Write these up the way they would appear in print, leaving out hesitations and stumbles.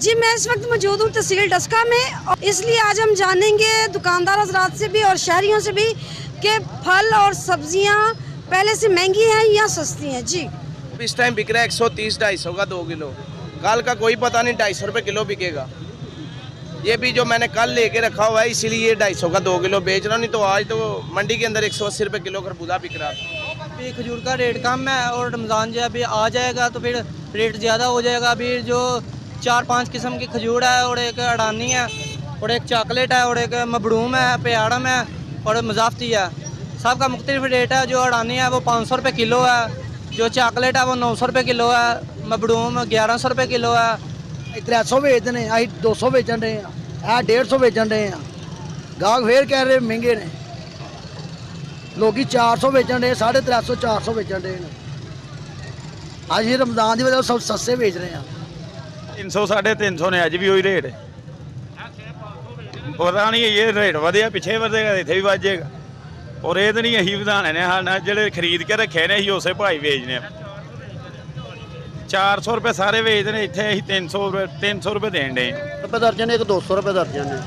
जी मैं इस वक्त मौजूद हूँ तहसील डस्का में, और इसलिए आज हम जानेंगे दुकानदार हजरात से भी और शहरियों से भी कि फल और सब्जियाँ पहले से महंगी हैं या सस्ती हैं। जी इस टाइम बिक रहा है 130-250 का 2 किलो। कल का कोई पता नहीं, 250 रुपये किलो बिकेगा। ये भी जो मैंने कल लेके रखा हुआ है इसीलिए ये 250 का 2 किलो बेच रहा हूँ, नहीं तो आज तो मंडी के अंदर 180 रुपये किलो खरबूजा बिक रहा था। अभी खजूर का रेट कम है और रमज़ान जो अभी आ जाएगा तो फिर रेट ज़्यादा हो जाएगा। अभी जो 4-5 किस्म की खजूर है और एक अडानी है और एक चॉकलेट है और एक मबड़ूम है, प्याड़म है और मजाफ्ती है। सबका मुख्तलिफ रेट है। जो अडानी है वो 500 रुपये किलो है, जो चॉकलेट है वो 900 रुपये किलो है, मबड़ूम 1100 रुपये किलो है। 300 बेचते हैं, अं 200 बेचन रहे हैं, 150 बेचन रहे हैं। गाहक फिर कह रहे महंगे ने, लोग 400 बेचन रहे, 350 400 बेचन रहे हैं। अज ही रमजान की वजह सब सस्ते बेच रहे हैं। 300 350 ने अज भी वही रेट है। पता नहीं ये रेट ਵਧਿਆ ਪਿੱਛੇ ਵਧੇਗਾ ਇੱਥੇ ਵੀ ਵੱਧ ਜਾਏਗਾ। और ये तो नहीं अं ਵਧਾਣੇ ने हाँ ਜਿਹੜੇ खरीद के रखे ने उस भाई बेचने 400 रुपये सारे बेचते हैं, इतने अं 300 रुपये देन डे रुपये दर्जन, एक 200 रुपये दर्जन है।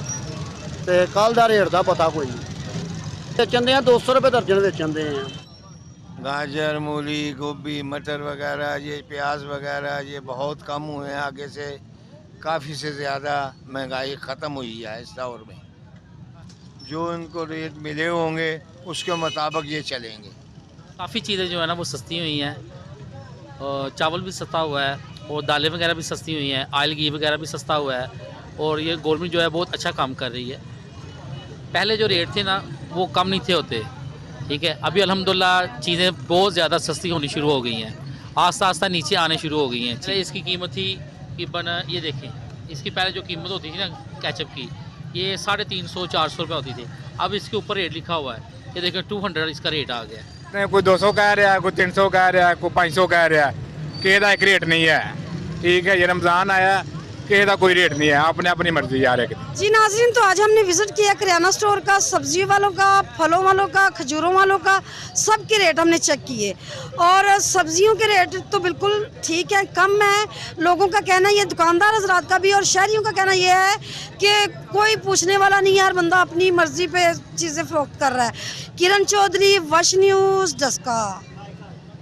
तो कल का रेट का पता कोई नहीं। बेचन दे 200 रुपये दर्जन बेचन दे हैं। गाजर, मूली, गोभी, मटर वगैरह, ये प्याज वगैरह ये बहुत कम हुए हैं। आगे से काफ़ी से ज़्यादा महंगाई ख़त्म हुई है इस दौर में। जो इनको रेट मिले होंगे उसके मुताबिक ये चलेंगे। काफ़ी चीज़ें जो है ना वो सस्ती हुई हैं, और चावल भी सस्ता हुआ है और दालें वगैरह भी सस्ती हुई हैं, ऑयल घी वगैरह भी सस्ता हुआ है। और ये गवर्नमेंट जो है बहुत अच्छा काम कर रही है। पहले जो रेट थे ना वो कम नहीं थे होते, ठीक है। अभी अल्हम्दुलिल्लाह चीज़ें बहुत ज़्यादा सस्ती होनी शुरू हो गई हैं, आस्ता आस्ता नीचे आने शुरू हो गई हैं। पहले इसकी कीमत थी तकरीबन, ये देखें, इसकी पहले जो कीमत होती थी ना केचप की, ये 350-400 रुपये होती थी। अब इसके ऊपर रेट लिखा हुआ है, ये देखें 200 इसका रेट आ गया है। कोई 200 कह रहा है, कोई 300 कह रहा है, कोई 500 कह रहा है, किसी का एक रेट नहीं है, ठीक है। ये रमज़ान आया, किसी का कोई रेट नहीं है, अपने अपनी मर्जी आ रही है। जी नाज़रीन, तो आज हमने विज़िट किया किराना स्टोर का, सब्जी वालों का, फलों वालों का, खजूरों वालों का, सब के रेट हमने चेक किए। और सब्जियों के रेट तो बिल्कुल ठीक है, कम है। लोगों का कहना ये, दुकानदार हजरात का भी और शहरियों का कहना ये है कि कोई पूछने वाला नहीं है, हर बंदा अपनी मर्जी पे चीज़ें फ़रोख्त कर रहा है। किरण चौधरी, वश न्यूज़, डस्का।